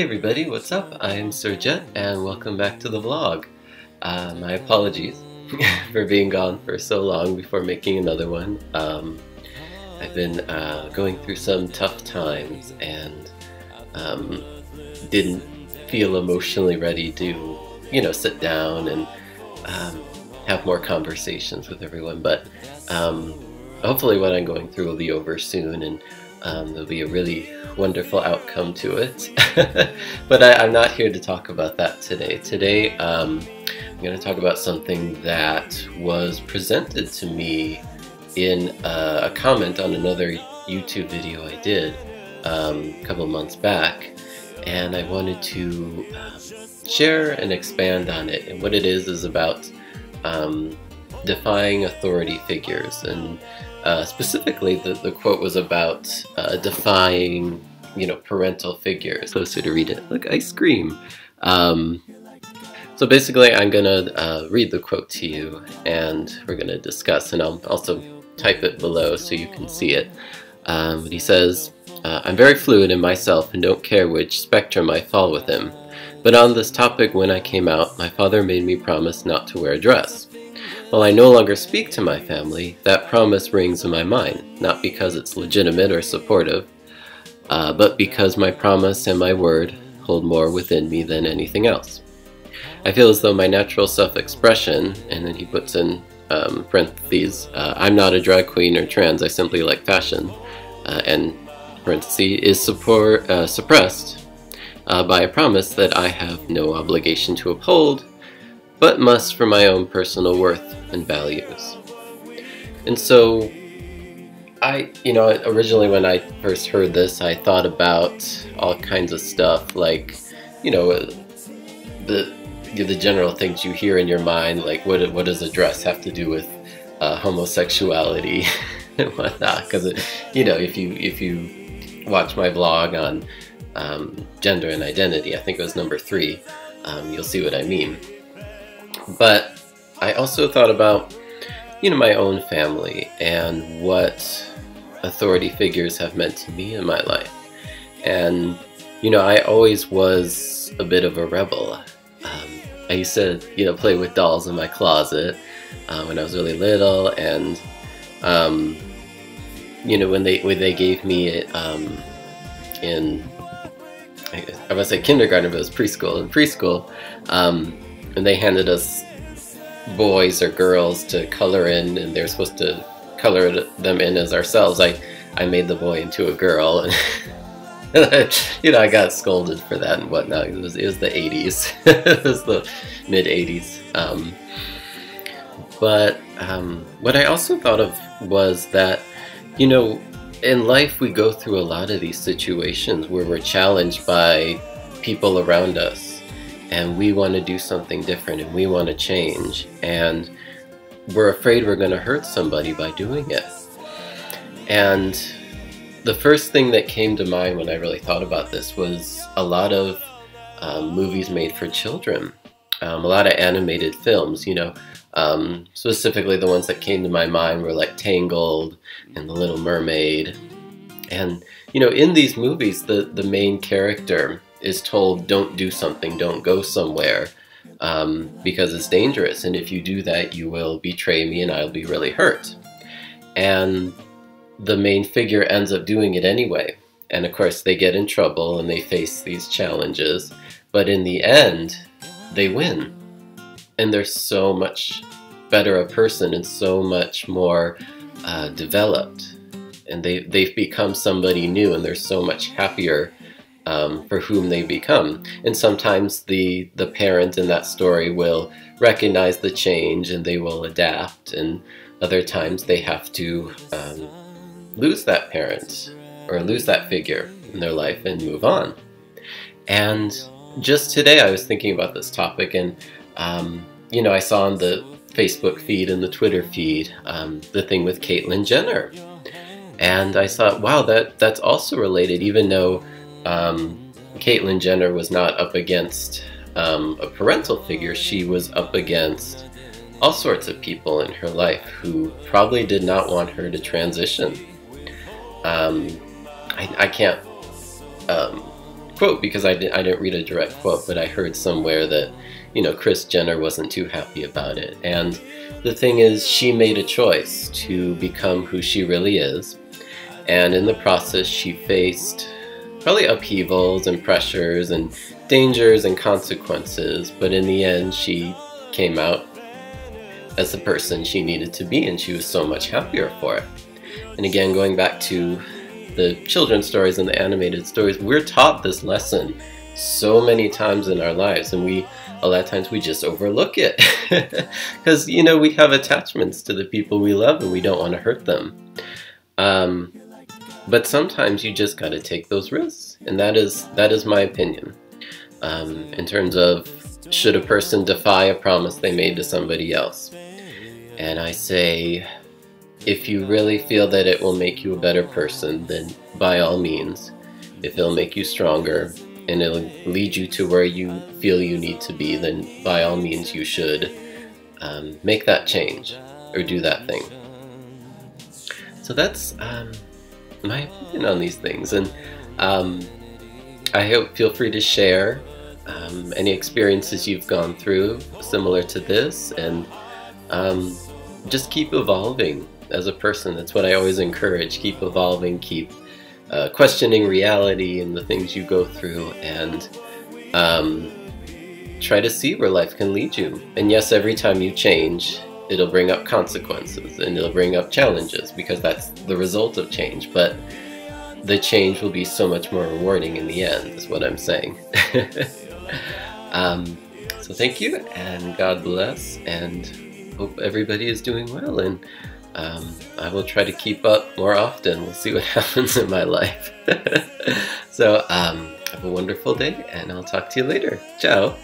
everybody, what's up? I'm Sir Jet and welcome back to the vlog. My apologies for being gone for so long before making another one. I've been going through some tough times and didn't feel emotionally ready to, sit down and have more conversations with everyone. But hopefully what I'm going through will be over soon, and there'll be a really wonderful outcome to it. But I'm not here to talk about that today. Today I'm going to talk about something that was presented to me in a comment on another YouTube video I did a couple months back, and I wanted to share and expand on it. And what it is about defying authority figures, and specifically the quote was about defying parental figures. Closer to read it. Look, ice cream. So basically I'm gonna read the quote to you and we're gonna discuss, and I'll also type it below so you can see it. But he says, I'm very fluid in myself and don't care which spectrum I fall within. But on this topic, when I came out, my father made me promise not to wear a dress. While I no longer speak to my family, that promise rings in my mind, not because it's legitimate or supportive, but because my promise and my word hold more within me than anything else. I feel as though my natural self-expression, and then he puts in parentheses, I'm not a drag queen or trans, I simply like fashion, and parentheses, is suppressed by a promise that I have no obligation to uphold, but must for my own personal worth and values. And so originally when I first heard this, I thought about all kinds of stuff, like, the general things you hear in your mind, like what does a dress have to do with homosexuality and whatnot? Because if you watch my vlog on gender and identity, I think it was number 3, you'll see what I mean. But I also thought about my own family and what authority figures have meant to me in my life. And I always was a bit of a rebel. I used to play with dolls in my closet when I was really little, and when they gave me in, I would say kindergarten, but it was preschool. In preschool, and they handed us boys or girls to color in, and they're supposed to color them in as ourselves. I made the boy into a girl, and I got scolded for that and whatnot. It was the 80s. It was the mid 80s. But what I also thought of was that, in life we go through a lot of these situations where we're challenged by people around us, and we want to do something different, and we want to change, and we're afraid we're going to hurt somebody by doing it. And the first thing that came to mind when I really thought about this was a lot of movies made for children, a lot of animated films, specifically the ones that came to my mind were like Tangled and The Little Mermaid. And in these movies, the main character is told, don't do something, don't go somewhere, because it's dangerous, and if you do that you will betray me and I'll be really hurt. And the main figure ends up doing it anyway, and of course they get in trouble and they face these challenges, but in the end they win, and they're so much better a person and so much more developed, and they've become somebody new, and they're so much happier for whom they become. And sometimes the parent in that story will recognize the change and they will adapt, and other times they have to lose that parent or lose that figure in their life and move on. And just today I was thinking about this topic, and I saw on the Facebook feed and the Twitter feed the thing with Caitlyn Jenner, and I thought, wow, that's also related, even though Caitlyn Jenner was not up against a parental figure. She was up against all sorts of people in her life who probably did not want her to transition. I can't quote, because I didn't read a direct quote, but I heard somewhere that, you know, Kris Jenner wasn't too happy about it. And the thing is, she made a choice to become who she really is. And in the process, she faced probably upheavals and pressures and dangers and consequences. But in the end, she came out as the person she needed to be, and she was so much happier for it. And again, going back to the children's stories and the animated stories, we're taught this lesson so many times in our lives, and a lot of times we just overlook it because, you know, we have attachments to the people we love and we don't want to hurt them. But sometimes you just got to take those risks, and that is my opinion. In terms of, should a person defy a promise they made to somebody else? And I say, if you really feel that it will make you a better person, then by all means. If it'll make you stronger and it'll lead you to where you feel you need to be, then by all means you should make that change or do that thing. So that's my opinion on these things, and I hope, feel free to share any experiences you've gone through similar to this, and just keep evolving as a person. That's what I always encourage. Keep evolving, keep questioning reality and the things you go through, and try to see where life can lead you. And yes, every time you change, it'll bring up consequences and it'll bring up challenges, because that's the result of change. But the change will be so much more rewarding in the end, is what I'm saying. So thank you, and God bless, and hope everybody is doing well. And I will try to keep up more often. We'll see what happens in my life. So have a wonderful day, and I'll talk to you later. Ciao.